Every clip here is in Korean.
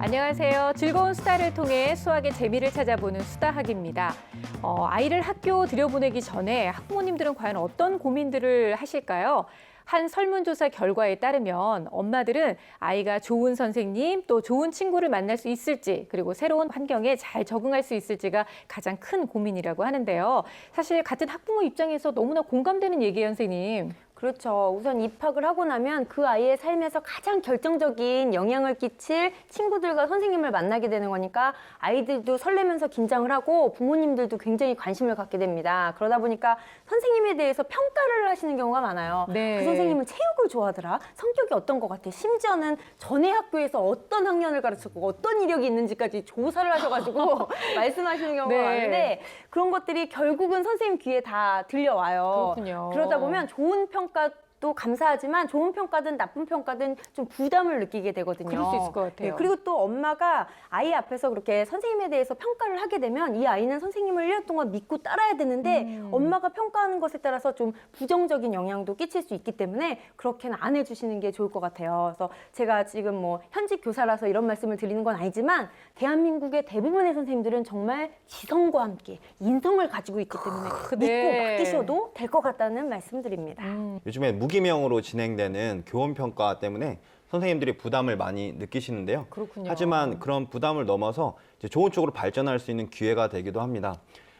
안녕하세요. 즐거운 수다를 통해 수학의 재미를 찾아보는 수다학입니다. 아이를 학교 들여보내기 전에 학부모님들은 과연 어떤 고민들을 하실까요? 한 설문조사 결과에 따르면 엄마들은 아이가 좋은 선생님, 또 좋은 친구를 만날 수 있을지, 그리고 새로운 환경에 잘 적응할 수 있을지가 가장 큰 고민이라고 하는데요. 사실 같은 학부모 입장에서 너무나 공감되는 얘기예요, 선생님. 그렇죠. 우선 입학을 하고 나면 그 아이의 삶에서 가장 결정적인 영향을 끼칠 친구들과 선생님을 만나게 되는 거니까 아이들도 설레면서 긴장을 하고 부모님들도 굉장히 관심을 갖게 됩니다. 그러다 보니까 선생님에 대해서 평가를 하시는 경우가 많아요. 네. 그 선생님은 체육을 좋아하더라. 성격이 어떤 것 같아. 심지어는 전에 학교에서 어떤 학년을 가르쳤고 어떤 이력이 있는지까지 조사를 하셔가지고 말씀하시는 경우가 네. 많은데 그런 것들이 결국은 선생님 귀에 다 들려와요. 그렇군요. 그러다 보면 좋은 평가도 감사하지만 좋은 평가든 나쁜 평가든 좀 부담을 느끼게 되거든요. 그럴 수 있을 것 같아요. 네, 그리고 또 엄마가 아이 앞에서 그렇게 선생님에 대해서 평가를 하게 되면 이 아이는 선생님을 1년 동안 믿고 따라야 되는데 엄마가 평가하는 것에 따라서 좀 부정적인 영향도 끼칠 수 있기 때문에 그렇게는 안 해주시는 게 좋을 것 같아요. 그래서 제가 지금 뭐 현직 교사라서 이런 말씀을 드리는 건 아니지만 대한민국의 대부분의 선생님들은 정말 지성과 함께 인성을 가지고 있기 때문에 네. 믿고 맡기셔도 될 것 같다는 말씀드립니다. 요즘에 무기명으로 진행되는 교원평가 때문에 선생님들이 부담을 많이 느끼시는데요. 그렇군요. 하지만 그런 부담을 넘어서 이제 좋은 쪽으로 발전할 수 있는 기회가 되기도 합니다.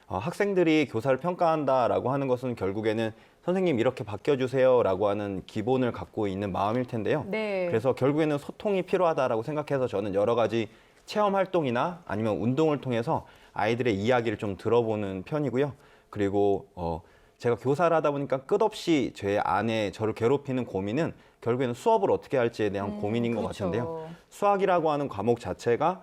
학생들이 교사를 평가한다라고 하는 것은 결국에는 선생님 이렇게 바뀌어주세요라고 하는 기본을 갖고 있는 마음일 텐데요. 네. 그래서 결국에는 소통이 필요하다라고 생각해서 저는 여러 가지 체험 활동이나 아니면 운동을 통해서 아이들의 이야기를 좀 들어보는 편이고요. 그리고 제가 교사를 하다 보니까 끝없이 제 안에 저를 괴롭히는 고민은 결국에는 수업을 어떻게 할지에 대한 고민인 것 그렇죠. 같은데요. 수학이라고 하는 과목 자체가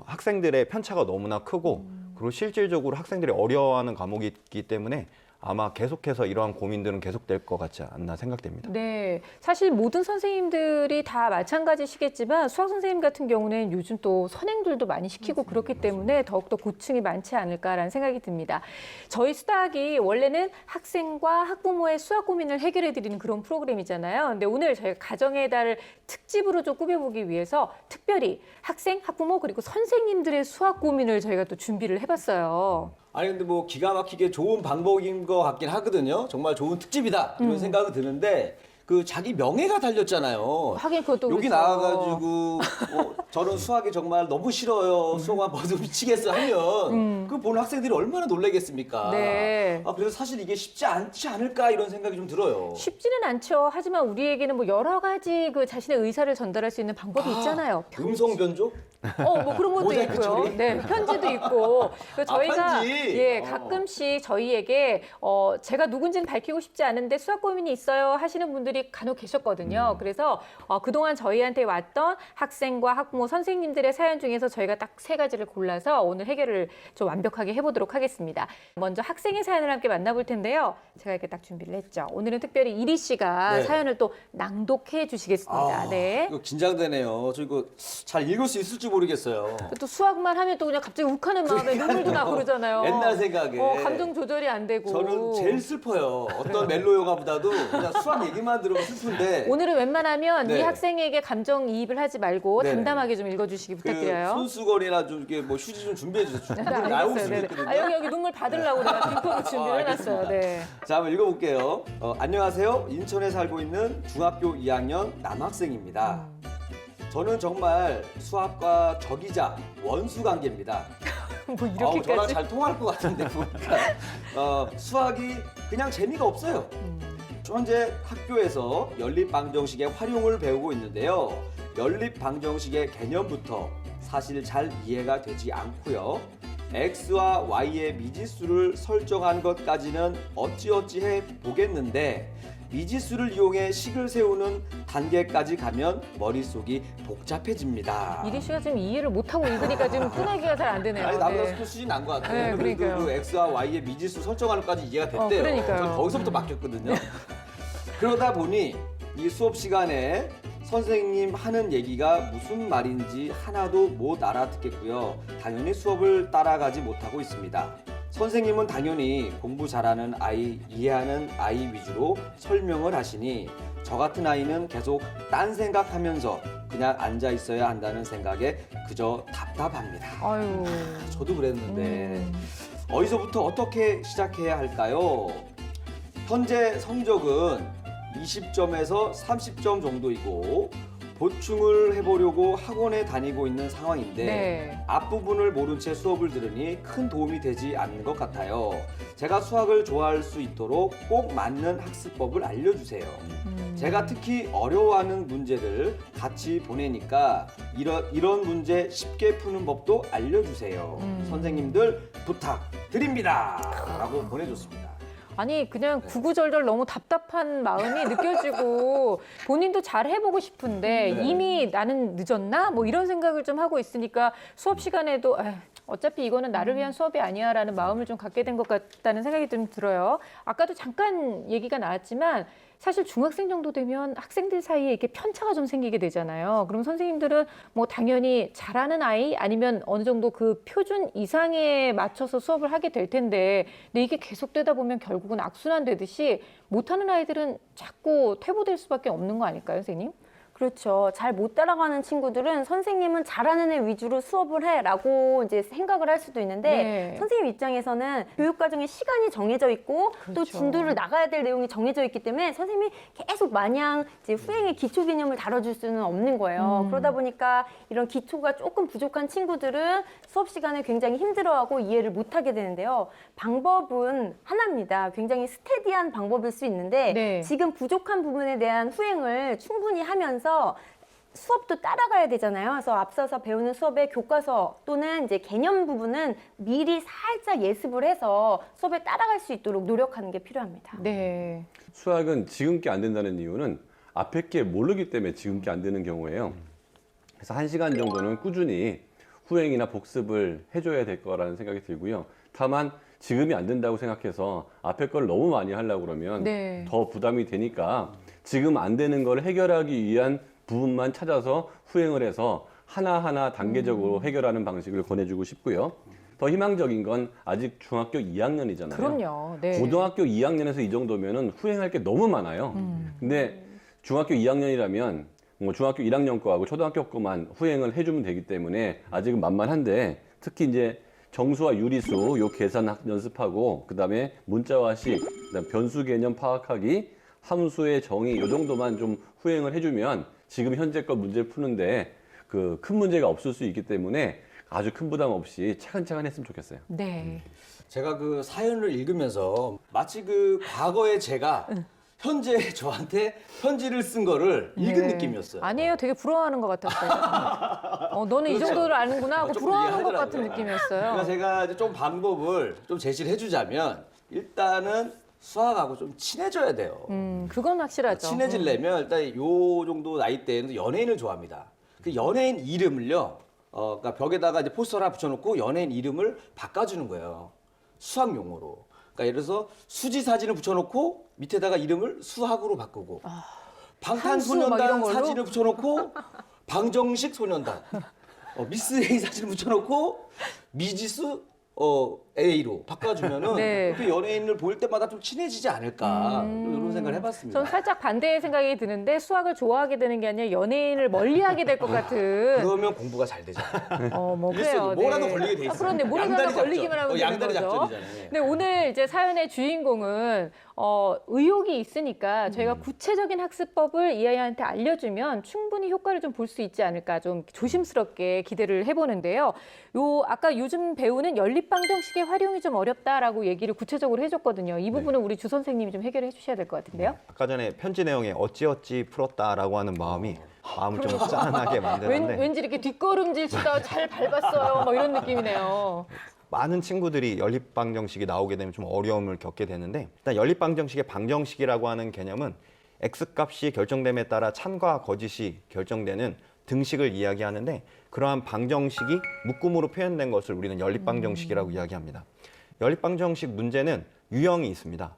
학생들의 편차가 너무나 크고 그리고 실질적으로 학생들이 어려워하는 과목이기 때문에 아마 계속해서 이러한 고민들은 계속될 것 같지 않나 생각됩니다. 네, 사실 모든 선생님들이 다 마찬가지시겠지만 수학 선생님 같은 경우는 요즘 또 선행들도 많이 시키고 그렇기 때문에 더욱더 고충이 많지 않을까라는 생각이 듭니다. 저희 수다학이 원래는 학생과 학부모의 수학 고민을 해결해드리는 그런 프로그램이잖아요. 근데 오늘 저희가 가정의 달을 특집으로 좀 꾸며보기 위해서 특별히 학생, 학부모 그리고 선생님들의 수학 고민을 저희가 또 준비를 해봤어요. 아니 근데 뭐 기가 막히게 좋은 방법인 것 같긴 하거든요. 정말 좋은 특집이다 이런 생각이 드는데 그 자기 명예가 달렸잖아요. 하긴 그것도 여기 그렇죠. 나와가지고 저는 수학이 정말 너무 싫어요. 수학만 봐도 미치겠어 하면 그 보는 학생들이 얼마나 놀라겠습니까? 네. 그래서 사실 이게 쉽지 않지 않을까 이런 생각이 좀 들어요. 쉽지는 않죠. 하지만 우리에게는 뭐 여러 가지 그 자신의 의사를 전달할 수 있는 방법이 있잖아요. 음성 변조? 뭐 그런 것도 모자이크 있고요. 처리? 네, 편지도 있고. 그래서 저희가 편지? 예, 가끔씩 저희에게 제가 누군지는 밝히고 싶지 않은데 수학 고민이 있어요 하시는 분들이 간혹 계셨거든요. 그래서 그동안 저희한테 왔던 학생과 학부모 선생님들의 사연 중에서 저희가 딱 3가지를 골라서 오늘 해결을 좀 완벽하게 해보도록 하겠습니다. 먼저 학생의 사연을 함께 만나볼 텐데요. 제가 이렇게 딱 준비를 했죠. 오늘은 특별히 이리 씨가 네. 사연을 또 낭독해 주시겠습니다. 네. 이거 긴장되네요. 저 이거 잘 읽을 수 있을지 모르겠어요. 또 수학만 하면 또 그냥 갑자기 욱하는 마음에 눈물도 나고 그러잖아요. 옛날 생각에. 감정 조절이 안 되고. 저는 제일 슬퍼요. 어떤 멜로 영화보다도 그냥 수학 얘기만 들으면 슬픈데. 오늘은 웬만하면 네. 이 학생에게 감정이입을 하지 말고 네네. 담담하게 좀 읽어주시기 그 부탁드려요. 손수건이나 좀 이렇게 뭐 휴지 좀 준비해 주세요. 네, 나올 알겠어요. 수도 네네. 있거든요. 여기 눈물 받으려고 내가 빙봉을 준비를 해놨어요. 알겠습니다. 네. 자, 한번 읽어볼게요. 안녕하세요. 인천에 살고 있는 중학교 2학년 남학생입니다. 저는 정말 수학과 적이자 원수 관계입니다. 뭐 저랑 이렇게까지. 잘 통할 것 같은데 보니까 수학이 그냥 재미가 없어요. 현재 학교에서 연립방정식의 활용을 배우고 있는데요. 연립방정식의 개념부터 사실 잘 이해가 되지 않고요. x와 y의 미지수를 설정한 것까지는 어찌어찌 해 보겠는데 미지수를 이용해 식을 세우는 단계까지 가면 머릿속이 복잡해집니다. 이리 씨가 지금 이해를 못하고 읽으니까 지금 끊어기가 잘 안 되네요. 아니 나보다 네. 속도 수준이 난 것 같아요. 네, 그래도 그러니까요. 그 x와 y의 미지수 설정하는 것까지 이해가 됐대요. 그러니까요. 저는 거기서부터 막혔거든요. 그러다 보니 이 수업 시간에 선생님 하는 얘기가 무슨 말인지 하나도 못 알아듣겠고요. 당연히 수업을 따라가지 못하고 있습니다. 선생님은 당연히 공부 잘하는 아이, 이해하는 아이 위주로 설명을 하시니 저 같은 아이는 계속 딴 생각하면서 그냥 앉아 있어야 한다는 생각에 그저 답답합니다. 아유. 저도 그랬는데 어디서부터 어떻게 시작해야 할까요? 현재 성적은 20점에서 30점 정도이고 보충을 해보려고 학원에 다니고 있는 상황인데 네. 앞부분을 모른 채 수업을 들으니 큰 도움이 되지 않는 것 같아요. 제가 수학을 좋아할 수 있도록 꼭 맞는 학습법을 알려주세요. 제가 특히 어려워하는 문제를 같이 보내니까 이런 문제 쉽게 푸는 법도 알려주세요. 선생님들 부탁드립니다. 라고 보내줬습니다. 아니 그냥 구구절절 너무 답답한 마음이 느껴지고 본인도 잘 해보고 싶은데 네. 이미 나는 늦었나? 뭐 이런 생각을 좀 하고 있으니까 수업 시간에도 에휴, 어차피 이거는 나를 위한 수업이 아니야라는 마음을 좀 갖게 된 것 같다는 생각이 좀 들어요. 아까도 잠깐 얘기가 나왔지만 사실 중학생 정도 되면 학생들 사이에 이렇게 편차가 좀 생기게 되잖아요. 그럼 선생님들은 뭐 당연히 잘하는 아이 아니면 어느 정도 그 표준 이상에 맞춰서 수업을 하게 될 텐데 근데 이게 계속되다 보면 결국은 악순환 되듯이 못하는 아이들은 자꾸 퇴보될 수밖에 없는 거 아닐까요, 선생님? 그렇죠. 잘 못 따라가는 친구들은 선생님은 잘하는 애 위주로 수업을 해라고 이제 생각을 할 수도 있는데 네. 선생님 입장에서는 교육과정에 시간이 정해져 있고 또 그렇죠. 진도를 나가야 될 내용이 정해져 있기 때문에 선생님이 계속 마냥 이제 후행의 기초 개념을 다뤄줄 수는 없는 거예요. 그러다 보니까 이런 기초가 조금 부족한 친구들은 수업 시간에 굉장히 힘들어하고 이해를 못하게 되는데요. 방법은 하나입니다. 굉장히 스테디한 방법일 수 있는데 네. 지금 부족한 부분에 대한 후행을 충분히 하면서 수업도 따라가야 되잖아요. 그래서 앞서서 배우는 수업의 교과서 또는 이제 개념 부분은 미리 살짝 예습을 해서 수업에 따라갈 수 있도록 노력하는 게 필요합니다. 네. 수학은 지금 게 안 된다는 이유는 앞에 게 모르기 때문에 지금 게 안 되는 경우예요. 그래서 1시간 정도는 꾸준히 후행이나 복습을 해줘야 될 거라는 생각이 들고요. 다만 지금이 안 된다고 생각해서 앞에 걸 너무 많이 하려고 그러면 네. 더 부담이 되니까 지금 안 되는 걸 해결하기 위한 부분만 찾아서 후행을 해서 하나하나 단계적으로 해결하는 방식을 권해주고 싶고요. 더 희망적인 건 아직 중학교 2학년이잖아요. 그럼요. 네. 고등학교 2학년에서 이 정도면은 후행할 게 너무 많아요. 근데 중학교 2학년이라면 뭐 중학교 1학년 거하고 초등학교 거만 후행을 해주면 되기 때문에 아직은 만만한데 특히 이제 정수와 유리수 요 계산 연습하고 그다음에 문자와식, 그다음 변수 개념 파악하기, 함수의 정의 요 정도만 좀 후행을 해주면 지금 현재 거 문제를 푸는데 그 큰 문제가 없을 수 있기 때문에 아주 큰 부담 없이 차근차근 했으면 좋겠어요. 네. 제가 그 사연을 읽으면서 마치 그 과거의 제가 현재 저한테 편지를 쓴 거를 읽은 네. 느낌이었어요. 아니에요. 되게 부러워하는 것 같았어요. 너는 이 그렇죠. 정도를 아는구나 하고 조금 부러워하는 것 이해하더라고요. 같은 느낌이었어요. 그러니까 제가 이제 좀 방법을 좀 제시를 해주자면 일단은 수학하고 좀 친해져야 돼요. 그건 확실하죠. 친해지려면 일단 요 정도 나이대에는 연예인을 좋아합니다. 그 연예인 이름을요, 그러니까 벽에다가 이제 포스터 하나 붙여놓고 연예인 이름을 바꿔주는 거예요. 수학 용어로. 그러니까 예를 들어서 수지 사진을 붙여놓고 밑에다가 이름을 수학으로 바꾸고 한수 막 이런 방탄소년단 걸로? 사진을 붙여놓고 방정식 소년단, 미스 A 사진을 붙여놓고 미지수 A로 바꿔주면은 네. 그 연예인을 볼 때마다 좀 친해지지 않을까 이런 생각을 해봤습니다. 전 살짝 반대의 생각이 드는데 수학을 좋아하게 되는 게 아니라 연예인을 멀리하게 될 것 같은. 그러면 공부가 잘 되잖아요. 뭐 일석이 그래요. 뭐라도 네. 걸리게 돼 있어요. 그런데 뭐라도 양다리 하나 걸리기만 작전. 하면 되는 양다리 거죠. 작전이잖아요. 네, 오늘 이제 사연의 주인공은 의욕이 있으니까 저희가 구체적인 학습법을 이 아이한테 알려주면 충분히 효과를 좀 볼 수 있지 않을까 좀 조심스럽게 기대를 해보는데요. 아까 요즘 배우는 연립방정식의 활용이 좀 어렵다라고 얘기를 구체적으로 해줬거든요. 이 부분은 우리 주 선생님이 좀 해결해 주셔야 될 것 같은데요. 아까 전에 편지 내용에 어찌어찌 풀었다라고 하는 마음을 좀 짠하게 만드는데 왠지 이렇게 뒷걸음질 치다 잘 밟았어요. 뭐 이런 느낌이네요. 많은 친구들이 연립방정식이 나오게 되면 좀 어려움을 겪게 되는데 일단 연립방정식의 방정식이라고 하는 개념은 x값이 결정됨에 따라 참과 거짓이 결정되는 등식을 이야기하는데 그러한 방정식이 묶음으로 표현된 것을 우리는 연립방정식이라고 이야기합니다. 연립방정식 문제는 유형이 있습니다.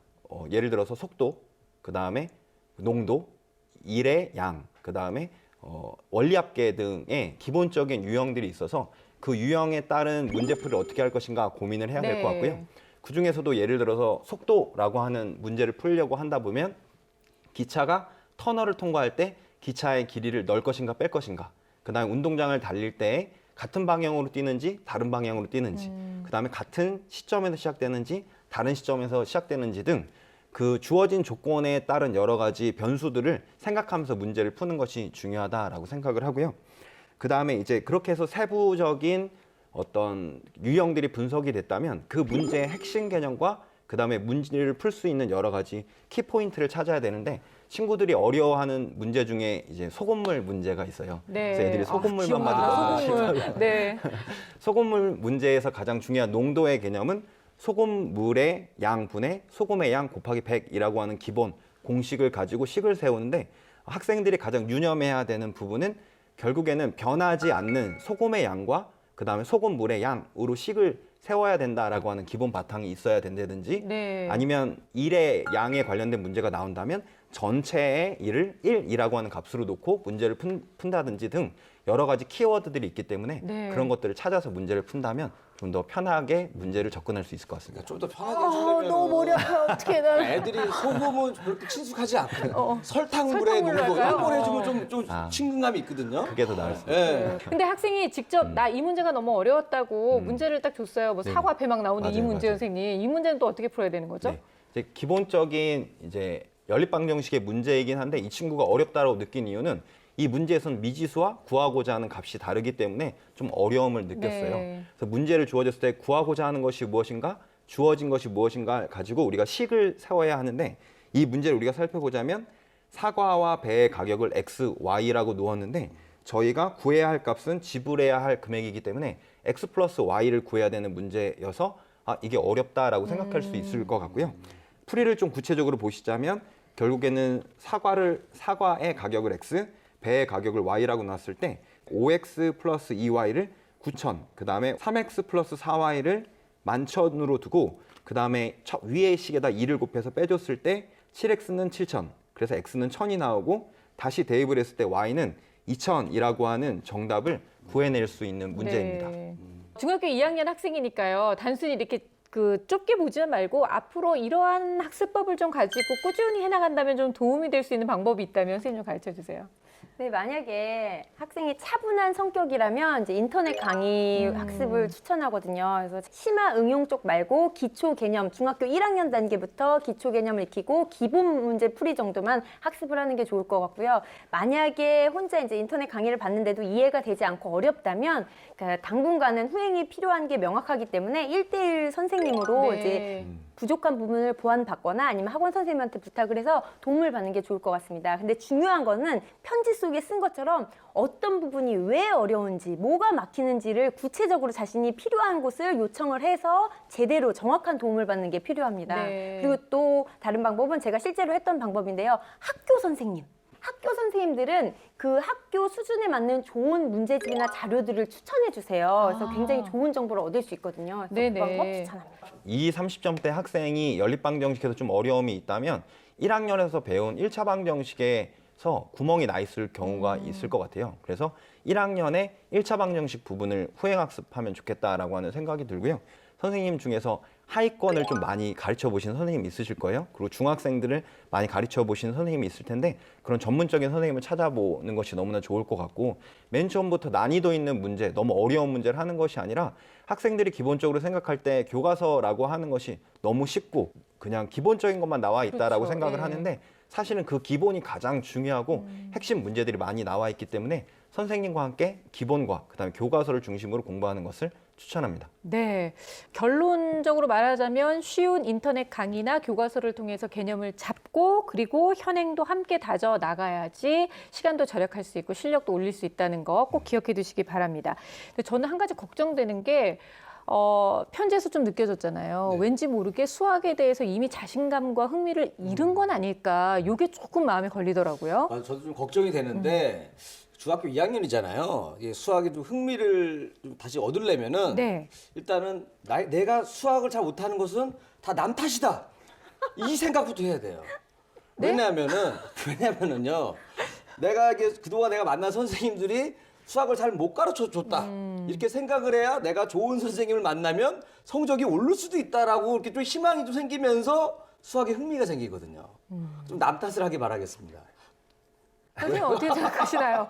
예를 들어서 속도, 그 다음에 농도, 일의 양, 그 다음에 원리합계 등의 기본적인 유형들이 있어서 그 유형에 따른 문제풀이를 어떻게 할 것인가 고민을 해야 될 것 같고요. 그 중에서도 예를 들어서 속도라고 하는 문제를 풀려고 한다 보면 기차가 터널을 통과할 때 기차의 길이를 넣을 것인가 뺄 것인가, 그다음에 운동장을 달릴 때 같은 방향으로 뛰는지 다른 방향으로 뛰는지, 그다음에 같은 시점에서 시작되는지 다른 시점에서 시작되는지 등 그 주어진 조건에 따른 여러 가지 변수들을 생각하면서 문제를 푸는 것이 중요하다라고 생각을 하고요. 그다음에 이제 그렇게 해서 세부적인 어떤 유형들이 분석이 됐다면 그 문제의 핵심 개념과 그다음에 문제를 풀 수 있는 여러 가지 키포인트를 찾아야 되는데, 친구들이 어려워하는 문제 중에 이제 소금물 문제가 있어요. 네. 그래서 애들이 소금물만 기억나. 맞으면 소금물. 네. 소금물 문제에서 가장 중요한 농도의 개념은 소금물의 양분의 소금의 양 곱하기 100이라고 하는 기본 공식을 가지고 식을 세우는데, 학생들이 가장 유념해야 되는 부분은 결국에는 변하지 않는 소금의 양과 그다음에 소금물의 양으로 식을 세워야 된다라고 하는 기본 바탕이 있어야 된다든지, 네. 아니면 일의 양에 관련된 문제가 나온다면 전체의 일을 1이라고 하는 값으로 놓고 문제를 푼다든지 등 여러 가지 키워드들이 있기 때문에 네. 그런 것들을 찾아서 문제를 푼다면 좀 더 편하게 문제를 접근할 수 있을 것 같습니다. 좀 더 편하게 해주려면 너무 머리 아파. 어떻게 나. 애들이 소금은 그렇게 친숙하지 않거든요. 설탕물에 설탕물로 농도 할까요? 이런 걸 해주면 좀 아. 친근감이 있거든요. 그게 더 나을 수 있습니다. 예. 근데 학생이 직접 나 이 문제가 너무 어려웠다고 문제를 딱 줬어요. 뭐 네. 사과 배막 나오는 이 맞아요, 문제 맞아요. 선생님. 이 문제는 또 어떻게 풀어야 되는 거죠? 네. 이제 기본적인 이제 연립방정식의 문제이긴 한데, 이 친구가 어렵다고 느낀 이유는 이 문제에서는 미지수와 구하고자 하는 값이 다르기 때문에 좀 어려움을 느꼈어요. 네. 그래서 문제를 주어졌을 때 구하고자 하는 것이 무엇인가, 주어진 것이 무엇인가 가지고 우리가 식을 세워야 하는데, 이 문제를 우리가 살펴보자면 사과와 배의 가격을 x, y라고 놓았는데 저희가 구해야 할 값은 지불해야 할 금액이기 때문에 x 플러스 y를 구해야 되는 문제여서 이게 어렵다라고 생각할 수 있을 것 같고요. 풀이를 좀 구체적으로 보시자면 결국에는 사과의 가격을 x, 배의 가격을 y라고 놨을 때 5x 플러스 2y를 9,000, 그 다음에 3x 플러스 4y를 11,000으로 두고, 그 다음에 위의 식에다 2를 곱해서 빼줬을 때 7x는 7,000, 그래서 x는 1,000이 나오고, 다시 대입을 했을 때 y는 2,000이라고 하는 정답을 구해낼 수 있는 문제입니다. 네. 중학교 2학년 학생이니까요. 단순히 이렇게 좁게 보지만 말고 앞으로 이러한 학습법을 좀 가지고 꾸준히 해나간다면 좀 도움이 될 수 있는 방법이 있다면 선생님 좀 가르쳐 주세요. 네, 만약에 학생이 차분한 성격이라면 이제 인터넷 강의 학습을 추천하거든요. 그래서 심화 응용 쪽 말고 기초 개념, 중학교 1학년 단계부터 기초 개념을 익히고 기본 문제 풀이 정도만 학습을 하는 게 좋을 것 같고요. 만약에 혼자 이제 인터넷 강의를 받는데도 이해가 되지 않고 어렵다면, 그러니까 당분간은 후행이 필요한 게 명확하기 때문에 1대1 선생님으로 네. 이제 부족한 부분을 보완받거나 아니면 학원 선생님한테 부탁을 해서 도움을 받는 게 좋을 것 같습니다. 근데 중요한 거는 편지 속에 쓴 것처럼 어떤 부분이 왜 어려운지, 뭐가 막히는지를 구체적으로 자신이 필요한 곳을 요청을 해서 제대로 정확한 도움을 받는 게 필요합니다. 네. 그리고 또 다른 방법은 제가 실제로 했던 방법인데요. 학교 선생님들은 그 학교 수준에 맞는 좋은 문제집이나 자료들을 추천해 주세요. 그래서 굉장히 좋은 정보를 얻을 수 있거든요. 그래서 그 네네. 방법 추천합니다. 30점대 학생이 연립방정식에서 좀 어려움이 있다면 1학년에서 배운 1차 방정식에서 구멍이 나 있을 경우가 있을 것 같아요. 그래서 1학년에 1차 방정식 부분을 후행학습하면 좋겠다라고 하는 생각이 들고요. 선생님 중에서 하위권을 좀 많이 가르쳐 보시는 선생님이 있으실 거예요. 그리고 중학생들을 많이 가르쳐 보시는 선생님이 있을 텐데, 그런 전문적인 선생님을 찾아보는 것이 너무나 좋을 것 같고, 맨 처음부터 난이도 있는 문제, 너무 어려운 문제를 하는 것이 아니라 학생들이 기본적으로 생각할 때 교과서라고 하는 것이 너무 쉽고 그냥 기본적인 것만 나와 있다라고 그렇죠. 생각을 네. 하는데, 사실은 그 기본이 가장 중요하고 핵심 문제들이 많이 나와 있기 때문에 선생님과 함께 기본과 그다음에 교과서를 중심으로 공부하는 것을 추천합니다. 네. 결론적으로 말하자면 쉬운 인터넷 강의나 교과서를 통해서 개념을 잡고 그리고 현행도 함께 다져 나가야지 시간도 절약할 수 있고 실력도 올릴 수 있다는 거 꼭 기억해 두시기 바랍니다. 근데 저는 한 가지 걱정되는 게 편지에서 좀 느껴졌잖아요. 네. 왠지 모르게 수학에 대해서 이미 자신감과 흥미를 잃은 건 아닐까. 이게 조금 마음에 걸리더라고요. 저도 좀 걱정이 되는데 중학교 2학년이잖아요. 수학에 좀 흥미를 좀 다시 얻으려면은 네. 일단은 내가 수학을 잘 못하는 것은 다 남 탓이다. 이 생각부터 해야 돼요. 네? 왜냐면은요. 내가 이게 그동안 내가 만난 선생님들이 수학을 잘 못 가르쳐 줬다. 이렇게 생각을 해야 내가 좋은 선생님을 만나면 성적이 오를 수도 있다라고 이렇게 좀 희망이 좀 생기면서 수학에 흥미가 생기거든요. 좀 남 탓을 하길 바라겠습니다. 선생님 어떻게 생각하시나요?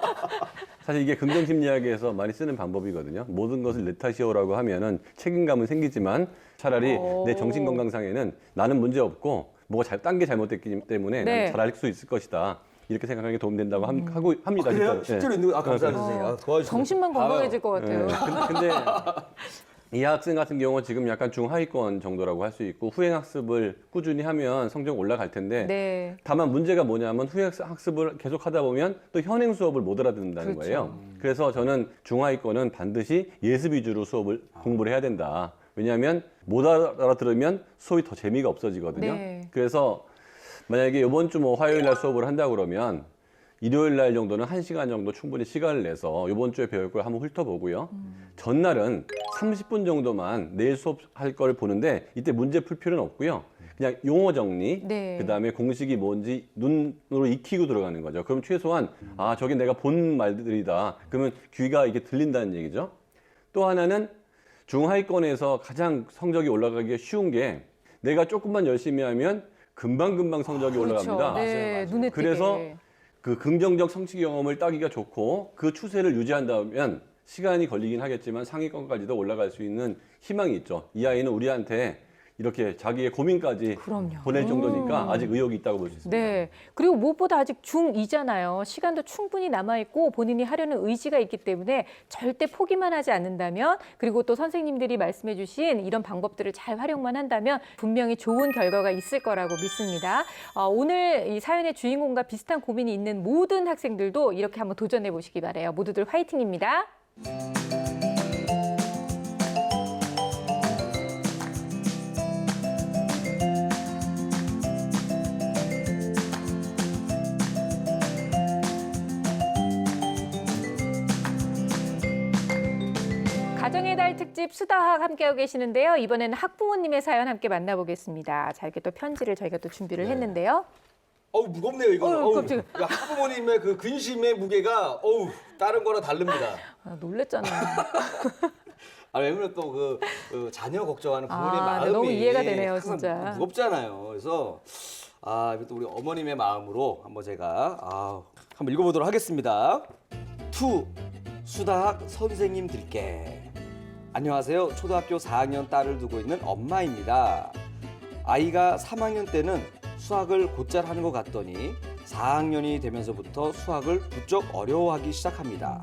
사실 이게 긍정심리학에서 많이 쓰는 방법이거든요. 모든 것을 내 탓이오라고 하면은 책임감은 생기지만 차라리 내 정신건강상에는 나는 문제 없고 뭐가 딴 게 잘못됐기 때문에 네. 나는 잘할 수 있을 것이다. 이렇게 생각하는 게 도움된다고 하고 합니다. 그래요? 진짜로. 실제로 네. 있는 거? 감사합니다, 선생님. 도와주세요. 정신만 건강해질 것 같아요. 네. 근데 이 학생 같은 경우는 지금 약간 중하위권 정도라고 할 수 있고 후행학습을 꾸준히 하면 성적 올라갈 텐데 네. 다만 문제가 뭐냐면 후행학습을 계속 하다 보면 또 현행 수업을 못 알아듣는다는 그렇죠. 거예요. 그래서 저는 중하위권은 반드시 예습 위주로 수업을 공부를 해야 된다. 왜냐하면 못 알아들으면 수업이 더 재미가 없어지거든요. 네. 그래서 만약에 이번 주 뭐 화요일 날 수업을 한다 그러면 일요일 날 정도는 1시간 정도 충분히 시간을 내서 이번 주에 배울 걸 한번 훑어보고요. 전날은 30분 정도만 내일 수업할 걸 보는데 이때 문제 풀 필요는 없고요. 그냥 용어 정리, 네. 그다음에 공식이 뭔지 눈으로 익히고 들어가는 거죠. 그럼 최소한 아, 저게 내가 본 말들이다. 그러면 귀가 이게 들린다는 얘기죠. 또 하나는 중하위권에서 가장 성적이 올라가기 쉬운 게 내가 조금만 열심히 하면 금방금방 성적이 올라갑니다. 네, 맞아요. 눈에 띄게. 그래서 그 긍정적 성취 경험을 따기가 좋고 그 추세를 유지한다면 시간이 걸리긴 하겠지만 상위권까지도 올라갈 수 있는 희망이 있죠. 이 아이는 우리한테 이렇게 자기의 고민까지 그럼요. 보낼 정도니까 아직 의욕이 있다고 볼 수 있습니다. 네. 그리고 무엇보다 아직 중2잖아요. 시간도 충분히 남아있고 본인이 하려는 의지가 있기 때문에 절대 포기만 하지 않는다면 그리고 또 선생님들이 말씀해 주신 이런 방법들을 잘 활용만 한다면 분명히 좋은 결과가 있을 거라고 믿습니다. 오늘 이 사연의 주인공과 비슷한 고민이 있는 모든 학생들도 이렇게 한번 도전해 보시기 바라요. 모두들 화이팅입니다. 가정의 달 특집 수다학 함께하고 계시는데요. 이번에는 학부모님의 사연 함께 만나보겠습니다. 자, 이렇게 또 편지를 저희가 또 준비를 했는데요. 어우, 무겁네요, 이거는. 어우, 깜짝이야. 학부모님의 그 근심의 무게가, 다른 거랑 다릅니다. 아, 놀랬잖아요. 왜냐면 또 그 자녀 걱정하는 부모님의 아, 네, 마음이 너무 이해가 되네요, 항상 진짜. 무겁잖아요. 그래서 이거 또 우리 어머님의 마음으로 한번 제가 한번 읽어보도록 하겠습니다. 투 수다학 선생님들께 안녕하세요. 초등학교 4학년 딸을 두고 있는 엄마입니다. 아이가 3학년 때는 수학을 곧잘 하는 것 같더니 4학년이 되면서부터 수학을 부쩍 어려워하기 시작합니다.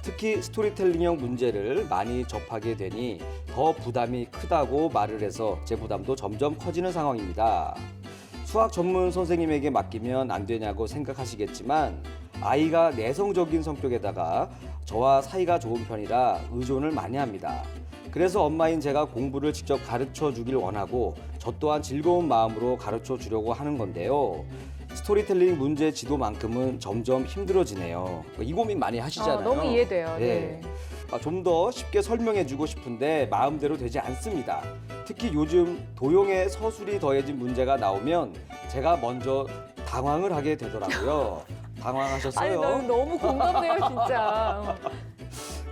특히 스토리텔링형 문제를 많이 접하게 되니 더 부담이 크다고 말을 해서 제 부담도 점점 커지는 상황입니다. 수학 전문 선생님에게 맡기면 안 되냐고 생각하시겠지만 아이가 내성적인 성격에다가 저와 사이가 좋은 편이라 의존을 많이 합니다. 그래서 엄마인 제가 공부를 직접 가르쳐 주길 원하고 저 또한 즐거운 마음으로 가르쳐 주려고 하는 건데요. 스토리텔링 문제 지도만큼은 점점 힘들어지네요. 이 고민 많이 하시잖아요. 너무 이해돼요. 네. 좀 더 쉽게 설명해 주고 싶은데 마음대로 되지 않습니다. 특히 요즘 도형에 서술이 더해진 문제가 나오면 제가 먼저 당황을 하게 되더라고요. 당황하셨어요? 아니, 너무 공감돼요, 진짜.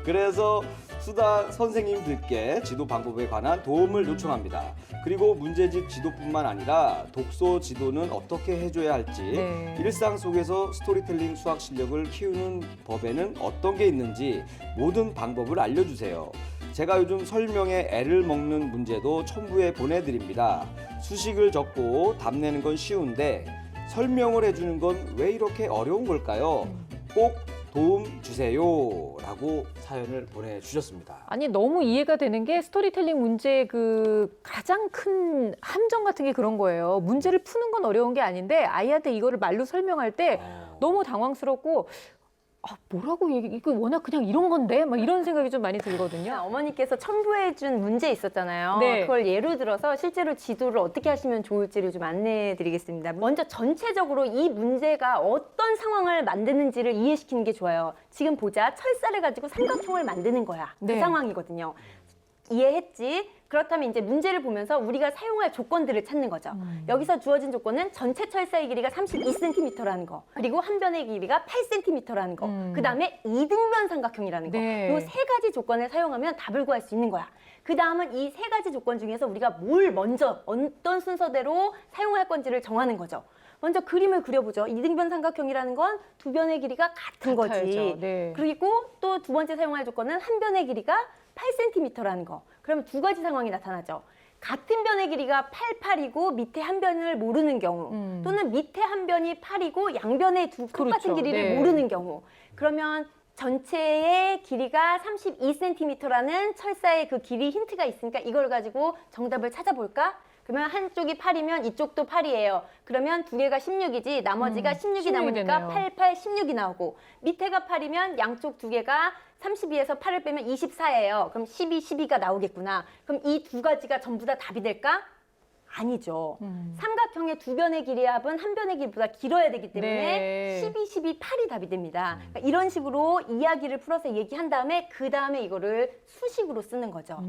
그래서 수다 선생님들께 지도 방법에 관한 도움을 요청합니다. 그리고 문제집 지도뿐만 아니라 독서 지도는 어떻게 해줘야 할지, 네. 일상 속에서 스토리텔링 수학 실력을 키우는 법에는 어떤 게 있는지 모든 방법을 알려주세요. 제가 요즘 설명에 애를 먹는 문제도 첨부해 보내드립니다. 수식을 적고 답 내는 건 쉬운데 설명을 해주는 건 왜 이렇게 어려운 걸까요? 꼭 도움 주세요 라고 사연을 보내주셨습니다. 아니, 너무 이해가 되는 게 스토리텔링 문제의 그 가장 큰 함정 같은 게 그런 거예요. 문제를 푸는 건 어려운 게 아닌데 아이한테 이거를 말로 설명할 때 너무 당황스럽고 뭐라고 이거 워낙 그냥 이런 건데 막 이런 생각이 좀 많이 들거든요. 어머니께서 첨부해준 문제 있었잖아요. 네. 그걸 예로 들어서 실제로 지도를 어떻게 하시면 좋을지를 좀 안내해드리겠습니다. 먼저 전체적으로 이 문제가 어떤 상황을 만드는지를 이해시키는 게 좋아요. 지금 보자. 철사를 가지고 삼각형을 만드는 거야. 네. 그 상황이거든요. 이해했지? 그렇다면 이제 문제를 보면서 우리가 사용할 조건들을 찾는 거죠. 여기서 주어진 조건은 전체 철사의 길이가 32cm라는 거, 그리고 한 변의 길이가 8cm라는 거, 그 다음에 이등변 삼각형이라는 거. 네. 이 세 가지 조건을 사용하면 답을 구할 수 있는 거야. 그 다음은 이 세 가지 조건 중에서 우리가 뭘 먼저 어떤 순서대로 사용할 건지를 정하는 거죠. 먼저 그림을 그려보죠. 이등변 삼각형이라는 건 두 변의 길이가 같은 거지. 같아야죠. 네. 그리고 또 두 번째 사용할 조건은 한 변의 길이가 8cm라는 거. 그러면 두 가지 상황이 나타나죠. 같은 변의 길이가 8이고 밑에 한 변을 모르는 경우 또는 밑에 한 변이 8이고 양변의 두 똑같은 그렇죠. 길이를 네. 모르는 경우 그러면 전체의 길이가 32cm라는 철사의 그 길이 힌트가 있으니까 이걸 가지고 정답을 찾아볼까? 그러면 한쪽이 8이면 이쪽도 8이에요. 그러면 두 개가 16이지 나머지가 16이 16이 남으니까 되네요. 8, 8, 16이 나오고 밑에가 8이면 양쪽 두 개가 32에서 8을 빼면 24예요. 그럼 12, 12가 나오겠구나. 그럼 이 두 가지가 전부 다 답이 될까? 아니죠. 삼각형의 두 변의 길이의 합은 한 변의 길이보다 길어야 되기 때문에 네. 12, 12, 8이 답이 됩니다. 그러니까 이런 식으로 이야기를 풀어서 얘기한 다음에 그 다음에 이거를 수식으로 쓰는 거죠.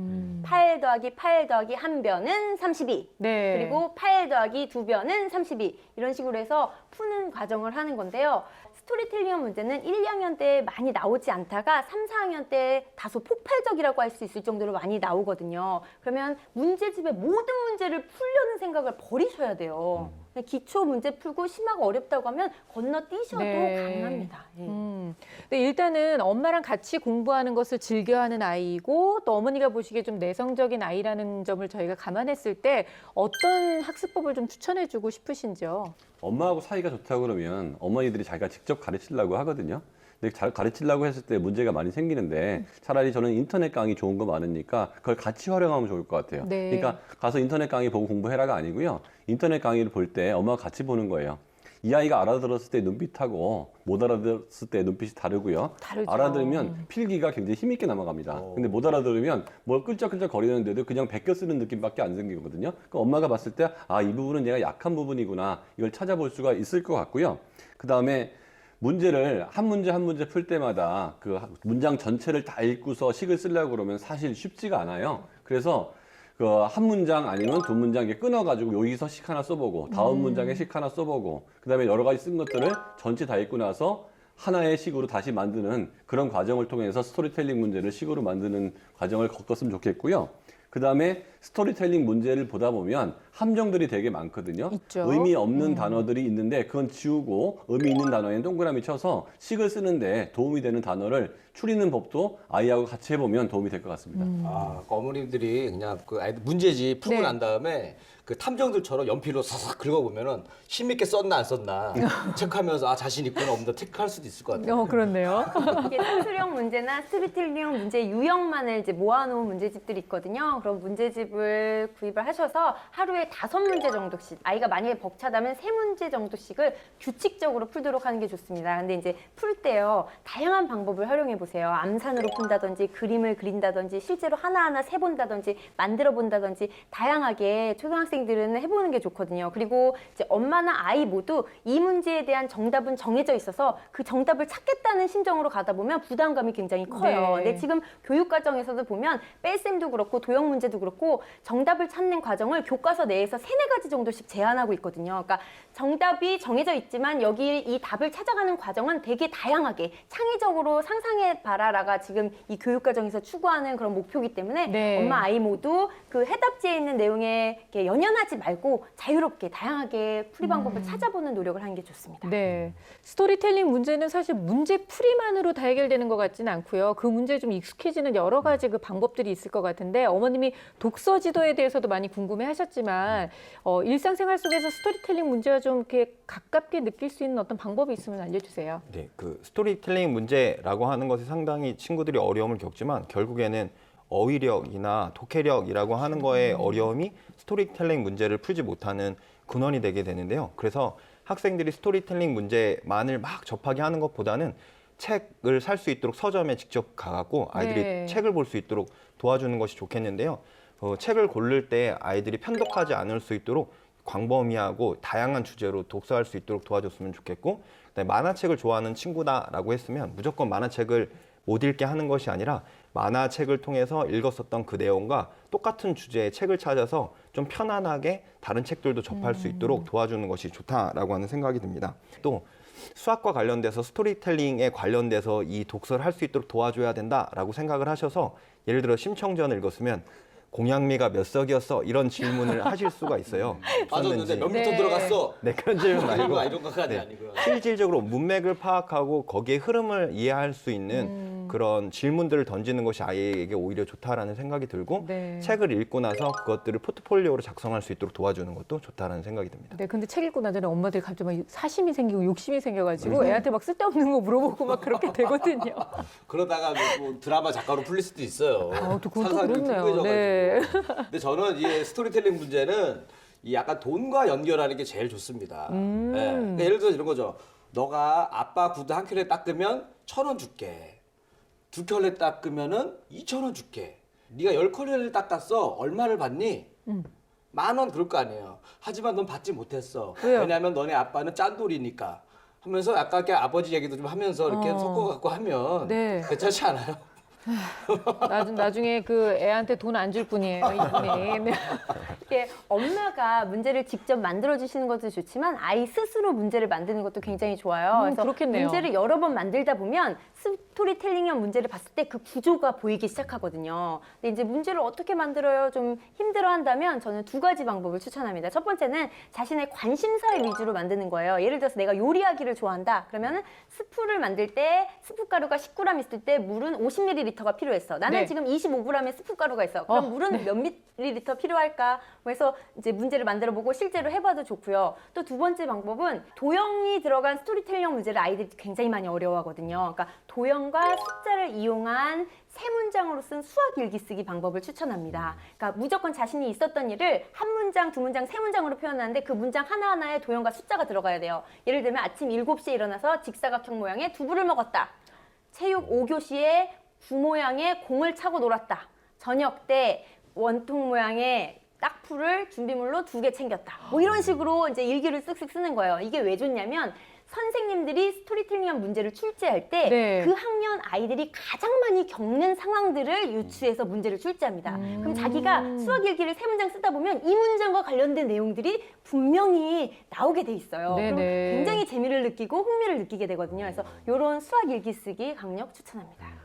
8 더하기 8 더하기 한 변은 32. 네. 그리고 8 더하기 두 변은 32. 이런 식으로 해서 푸는 과정을 하는 건데요. 스토리텔링 문제는 1, 2학년 때 많이 나오지 않다가 3, 4학년 때 다소 폭발적이라고 할 수 있을 정도로 많이 나오거든요. 그러면 문제집의 모든 문제를 풀려는 생각을 버리셔야 돼요. 그냥 기초 문제 풀고 심하고 어렵다고 하면 건너뛰셔도 네. 가능합니다. 예. 근데 일단은 엄마랑 같이 공부하는 것을 즐겨하는 아이고 또 어머니가 보시기에 좀 내성적인 아이라는 점을 저희가 감안했을 때 어떤 학습법을 좀 추천해주고 싶으신지요? 엄마하고 사이가 좋다고 그러면 어머니들이 자기가 직접 가르치려고 하거든요. 근데 잘 가르치려고 했을 때 문제가 많이 생기는데 차라리 저는 인터넷 강의 좋은 거 많으니까 그걸 같이 활용하면 좋을 것 같아요. 네. 그러니까 가서 인터넷 강의 보고 공부해라가 아니고요. 인터넷 강의를 볼 때 엄마가 같이 보는 거예요. 이 아이가 알아들었을 때 눈빛하고 못 알아들었을 때 눈빛이 다르고요. 다르죠. 알아들으면 필기가 굉장히 힘있게 넘어갑니다. 근데 못 알아들으면 뭘 끌적끌적 거리는데도 그냥 베껴 쓰는 느낌밖에 안 생기거든요. 그러니까 엄마가 봤을 때 아, 이 부분은 얘가 약한 부분이구나. 이걸 찾아볼 수가 있을 것 같고요. 그다음에 문제를 한 문제 한 문제 풀 때마다 그 문장 전체를 다 읽고서 식을 쓰려고 그러면 사실 쉽지가 않아요. 그래서 그 한 문장 아니면 두 문장 이렇게 끊어가지고 여기서 식 하나 써보고 다음 문장에 식 하나 써보고 그다음에 여러 가지 쓴 것들을 전체 다 읽고 나서 하나의 식으로 다시 만드는 그런 과정을 통해서 스토리텔링 문제를 식으로 만드는 과정을 겪었으면 좋겠고요. 그다음에 스토리텔링 문제를 보다 보면 함정들이 되게 많거든요. 있죠. 의미 없는 단어들이 있는데 그건 지우고 의미 있는 단어에 동그라미 쳐서 식을 쓰는데 도움이 되는 단어를 추리는 법도 아이하고 같이 해보면 도움이 될 것 같습니다. 아, 그 어머님들이 그냥 그 아이들 문제지 풀고 네. 난 다음에 그 탐정들처럼 연필로 사삭 긁어보면은 힘있게 썼나 안 썼나 체크하면서 아 자신 있구나 없나 체크할 수도 있을 것 같아요. 그렇네요. 이게 산수령 문제나 스토리텔링 문제 유형만을 이제 모아놓은 문제집들이 있거든요. 그럼 문제집을 구입을 하셔서 하루에 5문제 정도씩, 아이가 만약에 벅차다면 3문제 정도씩을 규칙적으로 풀도록 하는 게 좋습니다. 근데 이제 풀 때요, 다양한 방법을 활용해 보세요. 암산으로 푼다든지, 그림을 그린다든지, 실제로 하나하나 세본다든지, 만들어 본다든지, 다양하게 초등학생들은 해보는 게 좋거든요. 그리고 이제 엄마나 아이 모두 이 문제에 대한 정답은 정해져 있어서 그 정답을 찾겠다는 심정으로 가다 보면 부담감이 굉장히 커요. 네. 근데 지금 교육 과정에서도 보면 뺄셈도 그렇고 도형 문제도 그렇고 정답을 찾는 과정을 교과서 내에서 3-4가지 정도씩 제한하고 있거든요. 그러니까 정답이 정해져 있지만 여기 이 답을 찾아가는 과정은 되게 다양하게 창의적으로 상상해 봐라라가 지금 이 교육 과정에서 추구하는 그런 목표이기 때문에 네. 엄마 아이 모두 그 해답지에 있는 내용에 이렇게 연연하지 말고 자유롭게 다양하게 풀이 방법을 찾아보는 노력을 하는 게 좋습니다. 네. 스토리텔링 문제는 사실 문제 풀이만으로 다 해결되는 것 같지는 않고요. 그 문제에 좀 익숙해지는 여러 가지 그 방법들이 있을 것 같은데 어머님이 독서 지도에 대해서도 많이 궁금해 하셨지만 일상생활 속에서 스토리텔링 문제와 좀 이렇게 가깝게 느낄 수 있는 어떤 방법이 있으면 알려주세요. 네, 그 스토리텔링 문제라고 하는 것에 상당히 친구들이 어려움을 겪지만 결국에는 어휘력이나 독해력이라고 하는 거에 어려움이 스토리텔링 문제를 풀지 못하는 근원이 되게 되는데요. 그래서 학생들이 스토리텔링 문제만을 막 접하게 하는 것보다는 책을 살 수 있도록 서점에 직접 가갖고 아이들이 네. 책을 볼 수 있도록 도와주는 것이 좋겠는데요. 책을 고를 때 아이들이 편독하지 않을 수 있도록 광범위하고 다양한 주제로 독서할 수 있도록 도와줬으면 좋겠고, 그다음에 만화책을 좋아하는 친구다라고 했으면 무조건 만화책을 못 읽게 하는 것이 아니라 만화책을 통해서 읽었었던 그 내용과 똑같은 주제의 책을 찾아서 좀 편안하게 다른 책들도 접할 수 있도록 도와주는 것이 좋다라고 하는 생각이 듭니다. 또 수학과 관련돼서 스토리텔링에 관련돼서 이 독서를 할 수 있도록 도와줘야 된다라고 생각을 하셔서 예를 들어 심청전을 읽었으면 공양미가 몇 석이었어? 이런 질문을 하실 수가 있어요. 빠졌는데 몇 미터 네. 들어갔어? 네, 그런 질문 말고 이런 것까지 네. 아니고요. 실질적으로 문맥을 파악하고 거기에 흐름을 이해할 수 있는 그런 질문들을 던지는 것이 아이에게 오히려 좋다라는 생각이 들고 네. 책을 읽고 나서 그것들을 포트폴리오로 작성할 수 있도록 도와주는 것도 좋다라는 생각이 듭니다. 네, 근데 책 읽고 나서는 엄마들이 갑자기 막 사심이 생기고 욕심이 생겨가지고 애한테 막 쓸데없는 거 물어보고 막 그렇게 되거든요. 그러다가 뭐 드라마 작가로 풀릴 수도 있어요. 또 그것도 상상력이 그렇네요. 풍부해져가지고. 네. 근데 저는 이 스토리텔링 문제는 이 약간 돈과 연결하는 게 제일 좋습니다. 예. 그러니까 예를 들어서 이런 거죠. 너가 아빠 구두 한 켤레 닦으면 1,000원 줄게. 2켤레 닦으면은 2,000원 줄게. 네가 10켤레를 닦았어. 얼마를 받니? 10,000원 그럴 거 아니에요. 하지만 넌 받지 못했어. 왜요? 왜냐하면 너네 아빠는 짠돌이니까. 하면서 아까 이렇게 아버지 얘기도 좀 하면서 이렇게 섞어갖고 하면 네. 괜찮지 않아요? 나중에 그 애한테 돈 안 줄 뿐이에요, 이분이. 네. 이게 엄마가 문제를 직접 만들어 주시는 것도 좋지만 아이 스스로 문제를 만드는 것도 굉장히 좋아요. 그래서 그렇겠네요. 문제를 여러 번 만들다 보면 스토리텔링형 문제를 봤을 때 그 구조가 보이기 시작하거든요. 근데 이제 문제를 어떻게 만들어요? 좀 힘들어한다면 저는 2가지 방법을 추천합니다. 첫 번째는 자신의 관심사 위주로 만드는 거예요. 예를 들어서 내가 요리하기를 좋아한다. 그러면은 스프를 만들 때 스프 가루가 10g 있을 때 물은 50ml가 필요했어. 나는 네. 지금 25g의 스프 가루가 있어. 그럼 물은 몇 밀리리터 필요할까? 그래서 이제 문제를 만들어 보고 실제로 해봐도 좋고요. 또 2번째 방법은 도형이 들어간 스토리텔링 문제를 아이들이 굉장히 많이 어려워하거든요. 그러니까 도형과 숫자를 이용한 3문장으로 쓴 수학 일기 쓰기 방법을 추천합니다. 그러니까 무조건 자신이 있었던 일을 1문장, 2문장, 3문장으로 표현하는데 그 문장 하나하나에 도형과 숫자가 들어가야 돼요. 예를 들면 아침 7시에 일어나서 직사각형 모양의 두부를 먹었다. 체육 5교시에 구 모양의 공을 차고 놀았다. 저녁 때 원통 모양의 딱풀을 준비물로 2개 챙겼다. 뭐 이런 식으로 이제 일기를 쓱쓱 쓰는 거예요. 이게 왜 좋냐면 선생님들이 스토리텔링한 문제를 출제할 때 네. 그 학년 아이들이 가장 많이 겪는 상황들을 유추해서 문제를 출제합니다. 그럼 자기가 수학 일기를 3문장 쓰다 보면 이 문장과 관련된 내용들이 분명히 나오게 돼 있어요. 그럼 네네. 굉장히 재미를 느끼고 흥미를 느끼게 되거든요. 그래서 이런 수학 일기 쓰기 강력 추천합니다.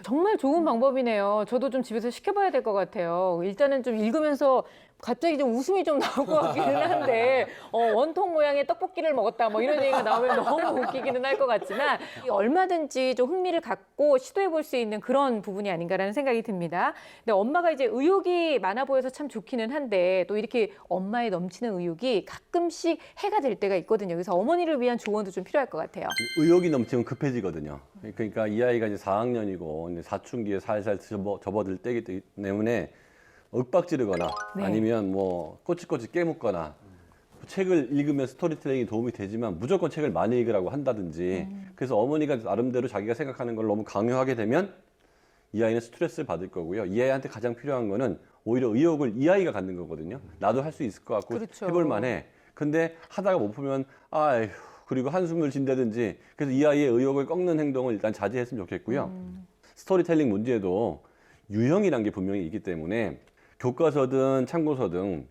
정말 좋은 방법이네요. 저도 좀 집에서 시켜봐야 될 것 같아요. 일단은 좀 읽으면서 갑자기 좀 웃음이 좀 나올 것 같기는 한데 원통 모양의 떡볶이를 먹었다 뭐 이런 얘기가 나오면 너무 웃기기는 할 것 같지만 얼마든지 좀 흥미를 갖고 시도해 볼 수 있는 그런 부분이 아닌가라는 생각이 듭니다. 근데 엄마가 이제 의욕이 많아 보여서 참 좋기는 한데 또 이렇게 엄마의 넘치는 의욕이 가끔씩 해가 될 때가 있거든요. 그래서 어머니를 위한 조언도 좀 필요할 것 같아요. 의욕이 넘치면 급해지거든요. 그러니까 이 아이가 이제 4학년이고 이제 사춘기에 살살 접어들 때이기 때문에 윽박지르거나 네. 아니면 뭐 꼬치꼬치 깨묻거나 책을 읽으면 스토리텔링이 도움이 되지만 무조건 책을 많이 읽으라고 한다든지 그래서 어머니가 나름대로 자기가 생각하는 걸 너무 강요하게 되면 이 아이는 스트레스를 받을 거고요. 이 아이한테 가장 필요한 거는 오히려 의욕을 이 아이가 갖는 거거든요. 나도 할 수 있을 것 같고 그렇죠. 해볼 만해. 근데 하다가 못 보면 아휴 그리고 한숨을 쉰다든지 그래서 이 아이의 의욕을 꺾는 행동을 일단 자제했으면 좋겠고요. 스토리텔링 문제도 유형이란 게 분명히 있기 때문에 교과서든 참고서든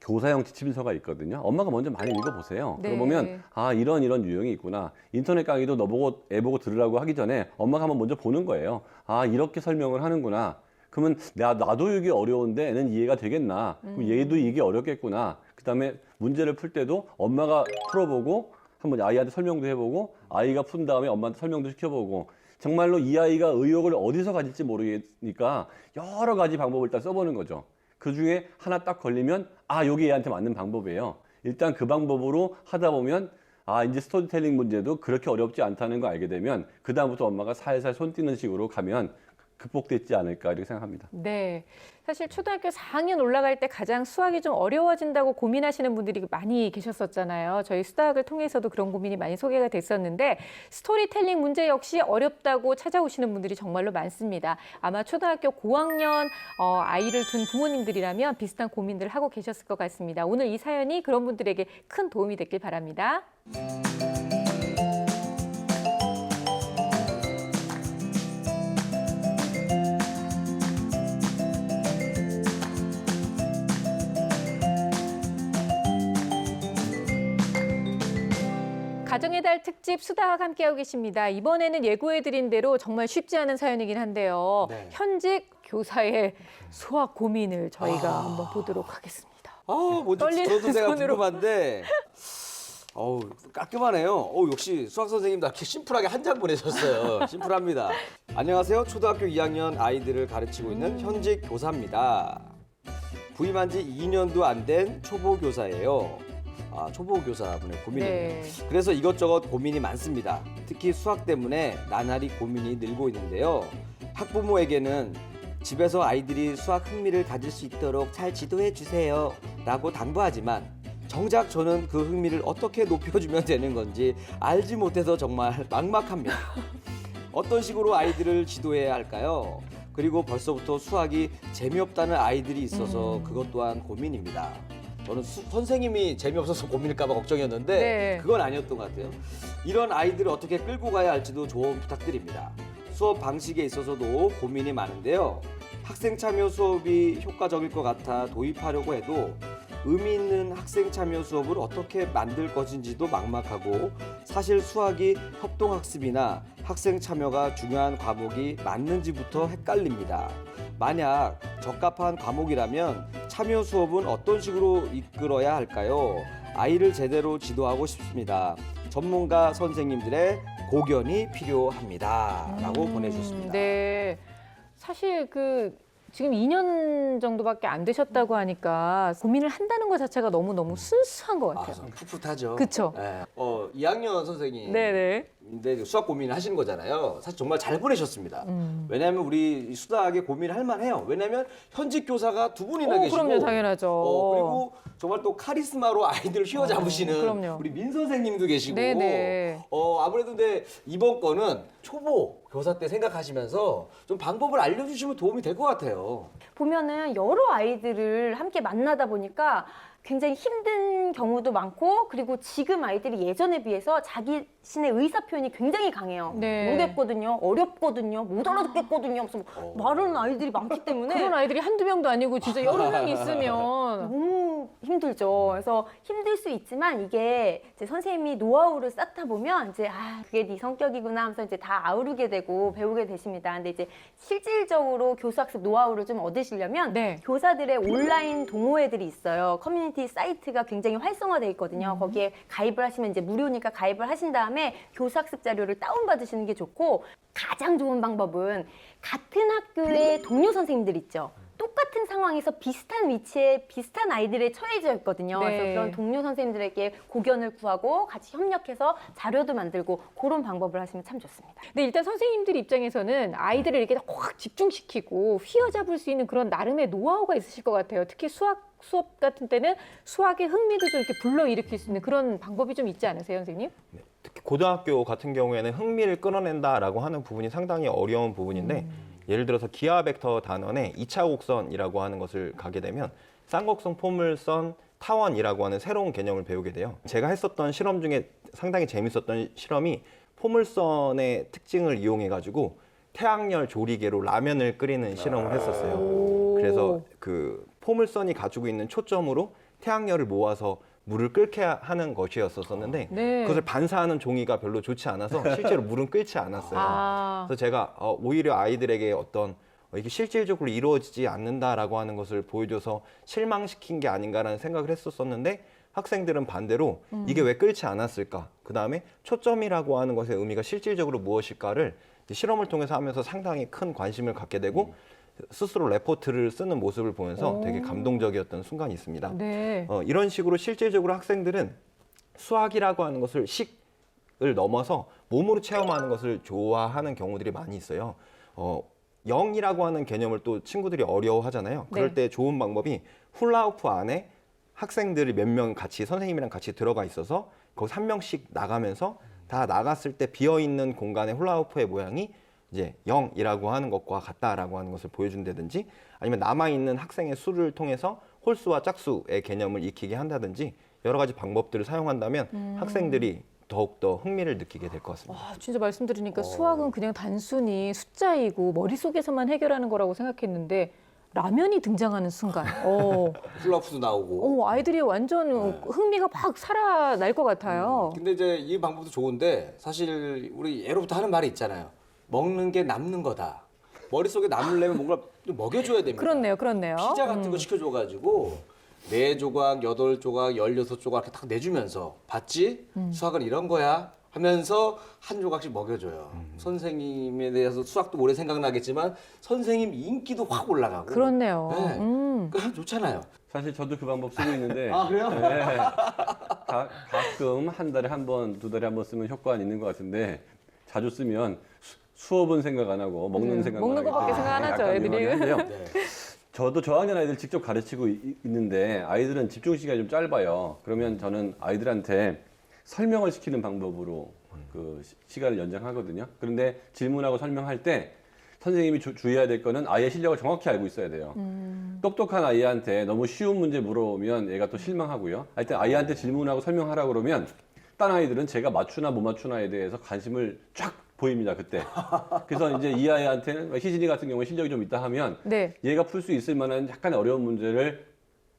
교사형 지침서가 있거든요. 엄마가 먼저 많이 읽어보세요. 네. 그러면 아 이런 유형이 있구나. 인터넷 강의도 너 보고 애 보고 들으라고 하기 전에 엄마가 한번 먼저 보는 거예요. 아 이렇게 설명을 하는구나. 그러면 나도 이게 어려운데 애는 이해가 되겠나. 그럼 얘도 이게 어렵겠구나. 그다음에 문제를 풀 때도 엄마가 풀어보고 한번 아이한테 설명도 해보고 아이가 푼 다음에 엄마한테 설명도 시켜보고 정말로 이 아이가 의욕을 어디서 가질지 모르니까 여러 가지 방법을 일단 써보는 거죠. 그 중에 하나 딱 걸리면 아 여기 얘한테 맞는 방법이에요. 일단 그 방법으로 하다 보면 아 이제 스토리텔링 문제도 그렇게 어렵지 않다는 거 알게 되면 그 다음부터 엄마가 살살 손 띄는 식으로 가면 극복됐지 않을까 이렇게 생각합니다. 네. 사실 초등학교 4학년 올라갈 때 가장 수학이 좀 어려워진다고 고민하시는 분들이 많이 계셨었잖아요. 저희 수다학을 통해서도 그런 고민이 많이 소개가 됐었는데 스토리텔링 문제 역시 어렵다고 찾아오시는 분들이 정말로 많습니다. 아마 초등학교 고학년 아이를 둔 부모님들이라면 비슷한 고민들을 하고 계셨을 것 같습니다. 오늘 이 사연이 그런 분들에게 큰 도움이 됐길 바랍니다. 가정의 달 특집 수다학 함께하고 계십니다. 이번에는 예고해드린 대로 정말 쉽지 않은 사연이긴 한데요. 네. 현직 교사의 수학 고민을 저희가 한번 보도록 하겠습니다. 뭐지? 떨리는 저도 내가 손으로. 궁금한데. 깔끔하네요. 역시 수학 선생님도 이렇게 심플하게 한 장 보내셨어요. 심플합니다. 안녕하세요. 초등학교 2학년 아이들을 가르치고 있는 현직 교사입니다. 부임한 지 2년도 안 된 초보 교사예요. 초보 교사분의 고민이네요. 네. 그래서 이것저것 고민이 많습니다. 특히 수학 때문에 나날이 고민이 늘고 있는데요. 학부모에게는 집에서 아이들이 수학 흥미를 가질 수 있도록 잘 지도해 주세요 라고 당부하지만 정작 저는 그 흥미를 어떻게 높여주면 되는 건지 알지 못해서 정말 막막합니다. 어떤 식으로 아이들을 지도해야 할까요? 그리고 벌써부터 수학이 재미없다는 아이들이 있어서 그것 또한 고민입니다. 저는 선생님이 재미없어서 고민일까 봐 걱정이었는데 네. 그건 아니었던 것 같아요. 이런 아이들을 어떻게 끌고 가야 할지도 조언 부탁드립니다. 수업 방식에 있어서도 고민이 많은데요. 학생 참여 수업이 효과적일 것 같아 도입하려고 해도 의미 있는 학생 참여 수업을 어떻게 만들 것인지도 막막하고 사실 수학이 협동학습이나 학생 참여가 중요한 과목이 맞는지부터 헷갈립니다. 만약 적합한 과목이라면 참여 수업은 어떤 식으로 이끌어야 할까요? 아이를 제대로 지도하고 싶습니다. 전문가 선생님들의 고견이 필요합니다. 라고 보내주셨습니다. 네. 사실 지금 2년 정도밖에 안 되셨다고 하니까 고민을 한다는 것 자체가 너무너무 순수한 것 같아요. 풋풋하죠. 그쵸? 네. 2학년 선생님. 네네. 근데 수학 고민을 하시는 거잖아요. 사실 정말 잘 보내셨습니다. 왜냐하면 우리 수학에 고민을 할 만해요. 왜냐하면 현직 교사가 두 분이나 계시고. 그럼요, 당연하죠. 그리고 정말 또 카리스마로 아이들을 휘어잡으시는 그럼요. 우리 민 선생님도 계시고. 네네. 아무래도 근데 이번 거는 초보 교사 때 생각하시면서 좀 방법을 알려주시면 도움이 될 것 같아요. 보면은 여러 아이들을 함께 만나다 보니까 굉장히 힘든 경우도 많고 그리고 지금 아이들이 예전에 비해서 자기 자신의 의사 표현이 굉장히 강해요. 네. 모르겠거든요, 어렵거든요, 못 알아듣겠거든요. 그래서 말하는 아이들이 많기 때문에 그런 아이들이 한두 명도 아니고 진짜 여러 명 있으면 너무 힘들죠. 그래서 힘들 수 있지만 이게 이제 선생님이 노하우를 쌓다 보면 이제 그게 네 성격이구나 하면서 이제 다 아우르게 되고 배우게 되십니다. 근데 이제 실질적으로 교수학습 노하우를 좀 얻으시려면 네. 교사들의 온라인 동호회들이 있어요. 커뮤니티 사이트가 굉장히 활성화되어 있거든요. 거기에 가입을 하시면 이제 무료니까 가입을 하신 다음에 교수학습 자료를 다운받으시는 게 좋고 가장 좋은 방법은 같은 학교의 동료 선생님들 있죠. 똑같은 상황에서 비슷한 위치에 비슷한 아이들에 처해져 있거든요. 네. 그래서 그런 동료 선생님들에게 고견을 구하고 같이 협력해서 자료도 만들고 그런 방법을 하시면 참 좋습니다. 근데 일단 선생님들 입장에서는 아이들을 이렇게 확 집중시키고 휘어잡을 수 있는 그런 나름의 노하우가 있으실 것 같아요. 특히 수업 같은 때는 수학의 흥미도 좀 이렇게 불러일으킬 수 있는 그런 방법이 좀 있지 않으세요, 선생님? 특히 고등학교 같은 경우에는 흥미를 끌어낸다라고 하는 부분이 상당히 어려운 부분인데 예를 들어서 기하 벡터 단원의 2차 곡선이라고 하는 것을 가게 되면 쌍곡선, 포물선, 타원이라고 하는 새로운 개념을 배우게 돼요. 제가 했었던 실험 중에 상당히 재밌었던 실험이 포물선의 특징을 이용해 가지고 태양열 조리개로 라면을 끓이는 실험을 했었어요. 그래서 그 포물선이 가지고 있는 초점으로 태양열을 모아서 물을 끓게 하는 것이었었는데 네. 그것을 반사하는 종이가 별로 좋지 않아서 실제로 물은 끓지 않았어요. 그래서 제가 오히려 아이들에게 어떤 이게 실질적으로 이루어지지 않는다라고 하는 것을 보여줘서 실망시킨 게 아닌가라는 생각을 했었었는데 학생들은 반대로 이게 왜 끓지 않았을까? 그다음에 초점이라고 하는 것의 의미가 실질적으로 무엇일까를 실험을 통해서 하면서 상당히 큰 관심을 갖게 되고 스스로 레포트를 쓰는 모습을 보면서 되게 감동적이었던 순간이 있습니다. 네. 이런 식으로 실질적으로 학생들은 수학이라고 하는 것을 식을 넘어서 몸으로 체험하는 것을 좋아하는 경우들이 많이 있어요. 0이라고 하는 개념을 또 친구들이 어려워하잖아요. 그럴 네. 때 좋은 방법이 훌라후프 안에 학생들이 몇 명 같이 선생님이랑 같이 들어가 있어서 거기 한 명씩 나가면서 다 나갔을 때 비어있는 공간의 훌라후프의 모양이 이제 0이라고 하는 것과 같다라고 하는 것을 보여준다든지 아니면 남아있는 학생의 수를 통해서 홀수와 짝수의 개념을 익히게 한다든지 여러 가지 방법들을 사용한다면 학생들이 더욱더 흥미를 느끼게 될 것 같습니다. 와, 진짜 말씀 들으니까 수학은 그냥 단순히 숫자이고 머릿속에서만 해결하는 거라고 생각했는데 라면이 등장하는 순간 플러프도 나오고. 아이들이 완전 흥미가 막 살아날 것 같아요. 근데 이제 이 방법도 좋은데 사실 우리 예로부터 하는 말이 있잖아요. 먹는 게 남는 거다. 머릿속에 남으려면 뭔가 좀 먹여줘야 됩니다. 그렇네요. 피자 같은 거 시켜줘가지고 4조각, 8조각, 16조각 이렇게 딱 내주면서 봤지? 수학은 이런 거야 하면서 한 조각씩 먹여줘요. 선생님에 대해서 수학도 오래 생각나겠지만 선생님 인기도 확 올라가고. 그렇네요. 네. 그러니까 좋잖아요. 사실 저도 그 방법 쓰고 있는데 아, 그래요? 네. 가끔 한 달에 한 번, 2달에 한 번 쓰면 효과는 있는 것 같은데 자주 쓰면 수업은 생각 안 하고 먹는 생각만 먹는 하게 거밖에 돼서 생각 안 하죠, 약간 애들이. 위험하긴 한데요. 네. 저도 저학년 아이들 직접 가르치고 있는데 아이들은 집중 시간이 좀 짧아요. 그러면 저는 아이들한테 설명을 시키는 방법으로 그 시간을 연장하거든요. 그런데 질문하고 설명할 때 선생님이 주의해야 될 거는 아이의 실력을 정확히 알고 있어야 돼요. 똑똑한 아이한테 너무 쉬운 문제 물어보면 얘가 또 실망하고요. 하여튼 아이한테 질문하고 설명하라 그러면 딴 아이들은 제가 맞추나 못 맞추나에 대해서 관심을 쫙 보입니다, 그때. 그래서 이제 이 아이한테는 희진이 같은 경우에 실력이 좀 있다 하면 네. 얘가 풀 수 있을 만한 약간 어려운 문제를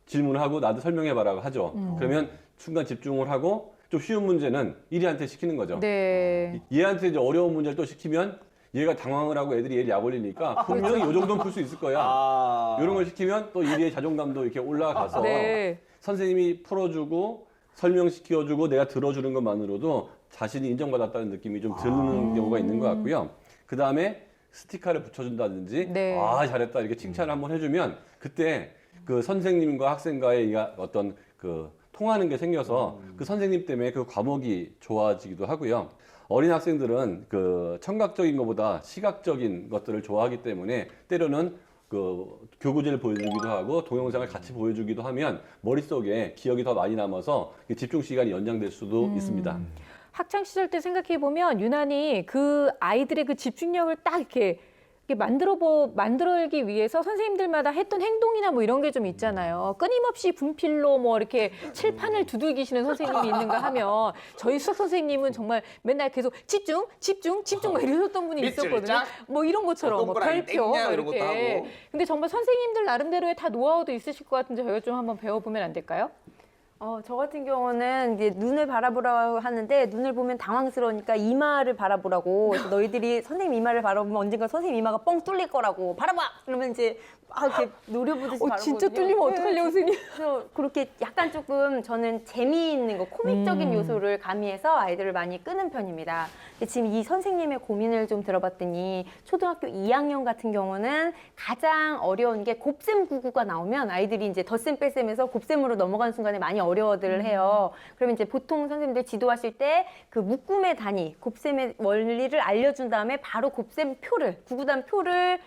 질문하고 나도 설명해봐라고 하죠. 그러면 순간 집중을 하고 좀 쉬운 문제는 이리한테 시키는 거죠. 네. 얘한테 이제 어려운 문제를 또 시키면 얘가 당황을 하고 애들이 얘를 약 올리니까 분명히 이 정도는 풀 수 있을 거야. 아. 이런 걸 시키면 또 이리의 자존감도 이렇게 올라가서 네. 선생님이 풀어주고 설명시켜주고 내가 들어주는 것만으로도 자신이 인정받았다는 느낌이 좀 드는 경우가 있는 것 같고요. 그 다음에 스티커를 붙여준다든지 네. 아 잘했다 이렇게 칭찬을 한번 해주면 그때 그 선생님과 학생과의 이 어떤 그 통하는 게 생겨서 그 선생님 때문에 그 과목이 좋아지기도 하고요. 어린 학생들은 그 청각적인 것보다 시각적인 것들을 좋아하기 때문에 때로는 그 교구지를 보여주기도 하고 동영상을 같이 보여주기도 하면 머릿속에 기억이 더 많이 남아서 집중 시간이 연장될 수도 있습니다. 학창 시절 때 생각해 보면 유난히 그 아이들의 그 집중력을 딱 이렇게 만들기 위해서 선생님들마다 했던 행동이나 뭐 이런 게 좀 있잖아요. 끊임없이 분필로 뭐 이렇게 칠판을 두들기시는 선생님이 있는가 하면 저희 수학 선생님은 정말 맨날 계속 집중 막 이러셨던 분이 밑줄 있었거든요. 짝, 뭐 이런 것처럼 뭐 동그라미 별표 땡냐 뭐 이런 것도 이렇게. 하고. 근데 정말 선생님들 나름대로의 다 노하우도 있으실 것 같은데 저희가 좀 한번 배워보면 안 될까요? 저 같은 경우는 이제 눈을 바라보라고 하는데 눈을 보면 당황스러우니까 이마를 바라보라고. 그래서 너희들이 선생님 이마를 바라보면 언젠가 선생님 이마가 뻥 뚫릴 거라고. 바라봐! 그러면 이제 막 이렇게 노려보듯이 바라보거든요. 진짜 뚫리면 어떡하려고 선생님. 그래서 그렇게 약간 조금 저는 재미있는 거, 코믹적인 요소를 가미해서 아이들을 많이 끄는 편입니다. 근데 지금 이 선생님의 고민을 좀 들어봤더니 초등학교 2학년 같은 경우는 가장 어려운 게 곱셈 구구가 나오면 아이들이 이제 덧셈 뺄셈에서 곱셈으로 넘어가는 순간에 많이 어려워들 해요. 그러면 이제 보통 선생님들 지도하실 때 그 묶음의 단위, 곱셈의 원리를 알려준 다음에 바로 곱셈 표를, 구구단 표를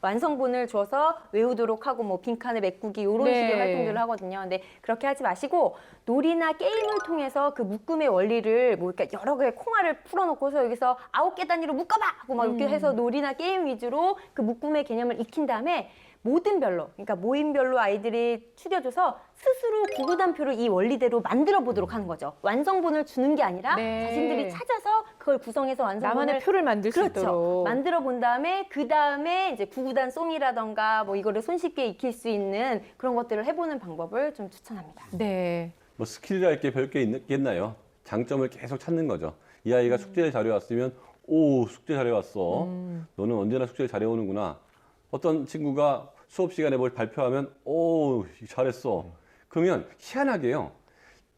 완성본을 줘서 외우도록 하고 뭐 빈칸을 메꾸기 이런 네. 식의 활동들을 하거든요. 근데 그렇게 하지 마시고 놀이나 게임을 통해서 그 묶음의 원리를 뭐 이렇게 여러 개의 콩알을 풀어놓고서 여기서 9개 단위로 묶어봐 하고 막 이렇게 해서 놀이나 게임 위주로 그 묶음의 개념을 익힌 다음에 모든별로, 그러니까 모임별로 아이들이 추려줘서 스스로 구구단표를 이 원리대로 만들어 보도록 하는 거죠. 완성본을 주는 게 아니라 네. 자신들이 찾아서 그걸 구성해서 완성본을 나만의 표를 만들 수 그렇죠. 있도록. 만들어 본 다음에 그 다음에 이제 구구단 송이라던가 뭐 이거를 손쉽게 익힐 수 있는 그런 것들을 해보는 방법을 좀 추천합니다. 네. 뭐 스킬이랄 게 별 게 있겠나요? 장점을 계속 찾는 거죠. 이 아이가 숙제를 잘해왔으면 오 숙제 잘해왔어. 너는 언제나 숙제를 잘해오는구나. 어떤 친구가 수업 시간에 뭘 발표하면 오 잘했어. 그러면 희한하게요.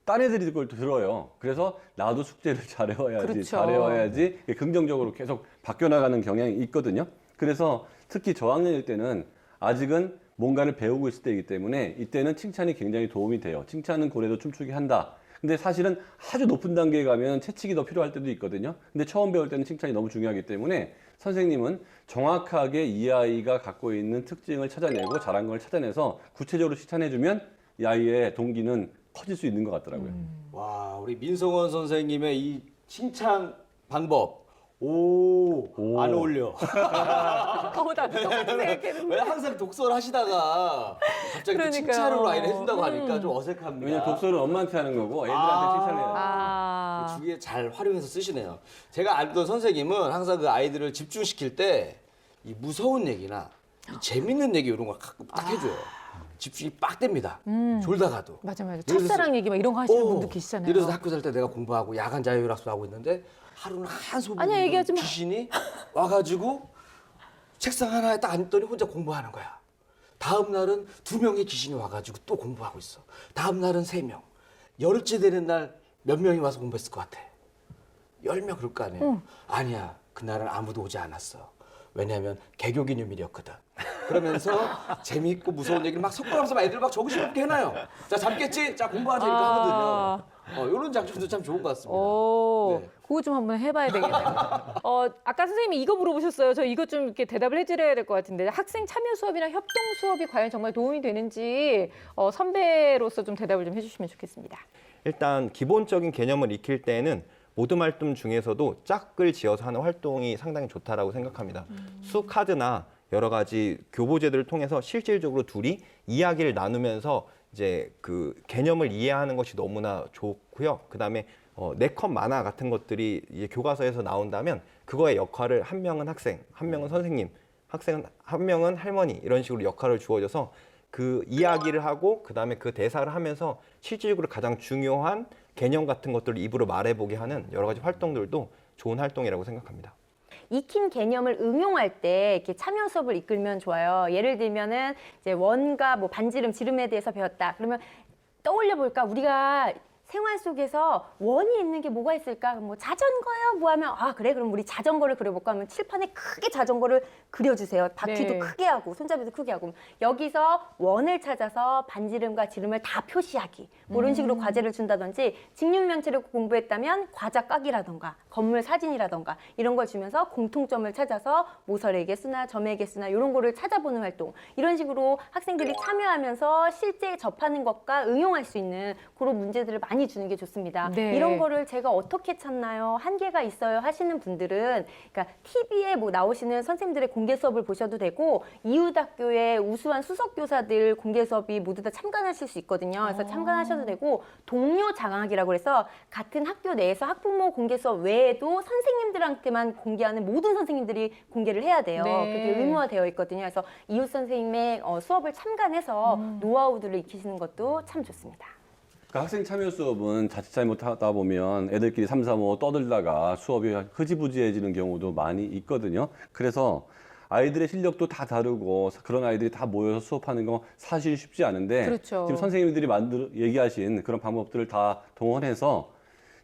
딴 애들이 그걸 들어요. 그래서 나도 숙제를 잘해와야지, 그렇죠. 잘해와야지 긍정적으로 계속 바뀌어나가는 경향이 있거든요. 그래서 특히 저학년일 때는 아직은 뭔가를 배우고 있을 때이기 때문에 이때는 칭찬이 굉장히 도움이 돼요. 칭찬은 고래도 춤추게 한다. 근데 사실은 아주 높은 단계에 가면 채찍이 더 필요할 때도 있거든요. 근데 처음 배울 때는 칭찬이 너무 중요하기 때문에 선생님은 정확하게 이 아이가 갖고 있는 특징을 찾아내고 잘한 걸 찾아내서 구체적으로 칭찬해주면 이 아이의 동기는 커질 수 있는 것 같더라고요. 와, 우리 민성원 선생님의 이 칭찬 방법. 안 어울려. 나도 똑같이 생각했는데. 왜 항상 독서를 하시다가 갑자기 또 그러니까요. 칭찬으로 아이를 해준다고 하니까 좀 어색합니다. 왜냐면 독서는 엄마한테 하는 거고 애들한테 칭찬해야 아. 주위에 잘 활용해서 쓰시네요. 제가 알던 선생님은 항상 그 아이들을 집중시킬 때 이 무서운 얘기나 이 재밌는 얘기 이런 걸 가끔 딱 해줘요. 집중이 빡 됩니다. 졸다가도. 맞아. 예를 들어서- 첫사랑 얘기 막 이런 거 하시는 어, 분도 계시잖아요. 예를 들어서 학교 다닐 때 내가 공부하고 야간 자율학습 하고 있는데 하루는 한 소문 아니야, 얘기하지 마. 귀신이 와가지고 책상 하나에 딱 앉더니 혼자 공부하는 거야. 다음 날은 2명의 귀신이 와가지고 또 공부하고 있어. 다음 날은 3명. 열흘째 되는 날 몇 명이 와서 공부했을 것 같아? 10명 그럴 거 아니에요? 아니야. 그날은 아무도 오지 않았어. 왜냐하면 개교 기념일이었거든. 그러면서 재미있고 무서운 얘기를 막 섞어가면서 애들 막 적으시고 이렇게 해놔요. 자, 잠깼지? 자, 공부하자 이렇게 하거든요. 이런 장점도 참 좋은 것 같습니다. 오, 네. 그거 좀 한번 해봐야 되겠네요. 아까 선생님이 이거 물어보셨어요. 저 이거 좀 이렇게 대답을 해드려야 될 것 같은데 학생 참여 수업이나 협동 수업이 과연 정말 도움이 되는지 선배로서 좀 대답을 좀 해주시면 좋겠습니다. 일단 기본적인 개념을 익힐 때에는 모든 활동 중에서도 짝을 지어서 하는 활동이 상당히 좋다라고 생각합니다. 수 카드나 여러 가지 교보제들을 통해서 실질적으로 둘이 이야기를 나누면서 이제 그 개념을 이해하는 것이 너무나 좋고요. 그다음에 네컷 만화 같은 것들이 이제 교과서에서 나온다면 그거의 역할을 한 명은 학생, 한 명은 선생님, 학생은 한 명은 할머니 이런 식으로 역할을 주어져서 그 이야기를 하고 그다음에 그 대사를 하면서 실질적으로 가장 중요한 개념 같은 것들을 입으로 말해보게 하는 여러 가지 활동들도 좋은 활동이라고 생각합니다. 익힌 개념을 응용할 때 이렇게 참여 수업을 이끌면 좋아요. 예를 들면은 이제 원과 뭐 반지름, 지름에 대해서 배웠다. 그러면 떠올려 볼까? 우리가 생활 속에서 원이 있는 게 뭐가 있을까? 뭐 자전거요? 뭐 하면 그래 그럼 우리 자전거를 그려볼까 하면 칠판에 크게 자전거를 그려주세요. 바퀴도 네. 크게 하고 손잡이도 크게 하고 여기서 원을 찾아서 반지름과 지름을 다 표시하기 뭐 이런 식으로 과제를 준다든지 직육면체를 공부했다면 과자 까기라던가 건물 사진이라던가 이런 걸 주면서 공통점을 찾아서 모서리의 개수나 점의 개수나 이런 거를 찾아보는 활동 이런 식으로 학생들이 참여하면서 실제 접하는 것과 응용할 수 있는 그런 문제들을 많이 주는 게 좋습니다. 네. 이런 거를 제가 어떻게 찾나요? 한계가 있어요 하시는 분들은 그러니까 TV에 뭐 나오시는 선생님들의 공개 수업을 보셔도 되고 이웃학교의 우수한 수석 교사들 공개 수업이 모두 다 참관하실 수 있거든요. 그래서 참관하셔도 되고 동료 장학이라고 해서 같은 학교 내에서 학부모 공개 수업 외에도 선생님들한테만 공개하는 모든 선생님들이 공개를 해야 돼요. 네. 그게 의무화되어 있거든요. 그래서 이웃 선생님의 수업을 참관해서 노하우들을 익히시는 것도 참 좋습니다. 그러니까 학생 참여 수업은 자칫 잘못하다 보면 애들끼리 삼삼오오 떠들다가 수업이 흐지부지해지는 경우도 많이 있거든요. 그래서 아이들의 실력도 다 다르고 그런 아이들이 다 모여서 수업하는 거 사실 쉽지 않은데 그렇죠. 지금 선생님들이 얘기하신 그런 방법들을 다 동원해서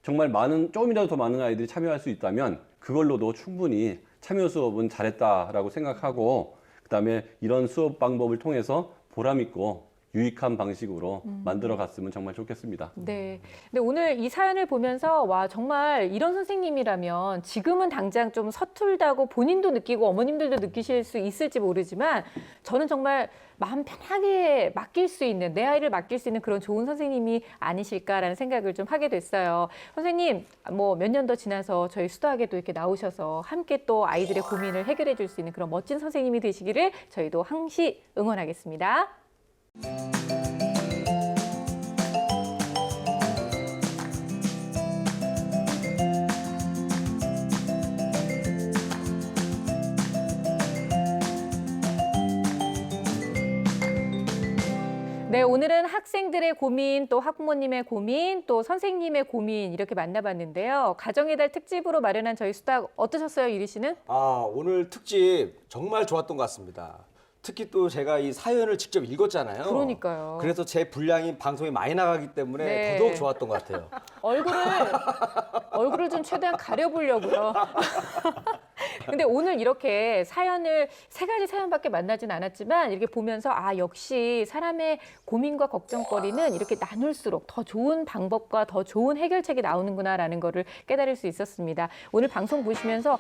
정말 조금이라도 더 많은 아이들이 참여할 수 있다면 그걸로도 충분히 참여 수업은 잘했다라고 생각하고 그다음에 이런 수업 방법을 통해서 보람 있고 유익한 방식으로 만들어 갔으면 정말 좋겠습니다. 네. 근데 오늘 이 사연을 보면서 와 정말 이런 선생님이라면 지금은 당장 좀 서툴다고 본인도 느끼고 어머님들도 느끼실 수 있을지 모르지만 저는 정말 마음 편하게 맡길 수 있는 내 아이를 맡길 수 있는 그런 좋은 선생님이 아니실까라는 생각을 좀 하게 됐어요. 선생님 뭐 몇 년 더 지나서 저희 수다학에도 이렇게 나오셔서 함께 또 아이들의 고민을 해결해 줄 수 있는 그런 멋진 선생님이 되시기를 저희도 항시 응원하겠습니다. 네, 오늘은 학생들의 고민, 또 학부모님의 고민, 또 선생님의 고민 이렇게 만나봤는데요. 가정의 달 특집으로 마련한 저희 수다 어떠셨어요, 유리 씨는? 오늘 특집 정말 좋았던 것 같습니다. 특히 또 제가 이 사연을 직접 읽었잖아요. 그러니까요. 그래서 제 분량이 방송에 많이 나가기 때문에 네. 더더욱 좋았던 것 같아요. 얼굴을 좀 최대한 가려보려고요. 근데 오늘 이렇게 사연을 3가지 사연밖에 만나진 않았지만 이렇게 보면서 역시 사람의 고민과 걱정거리는 이렇게 나눌수록 더 좋은 방법과 더 좋은 해결책이 나오는구나라는 거를 깨달을 수 있었습니다. 오늘 방송 보시면서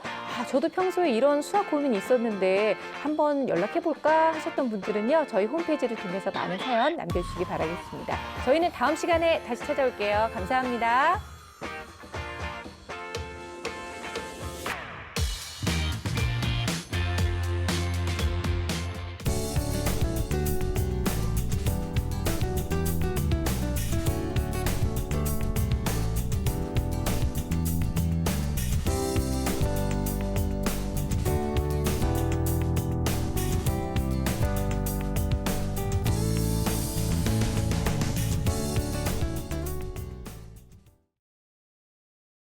저도 평소에 이런 수학 고민이 있었는데 한번 연락해볼까 하셨던 분들은요. 저희 홈페이지를 통해서 많은 사연 남겨주시기 바라겠습니다. 저희는 다음 시간에 다시 찾아올게요. 감사합니다.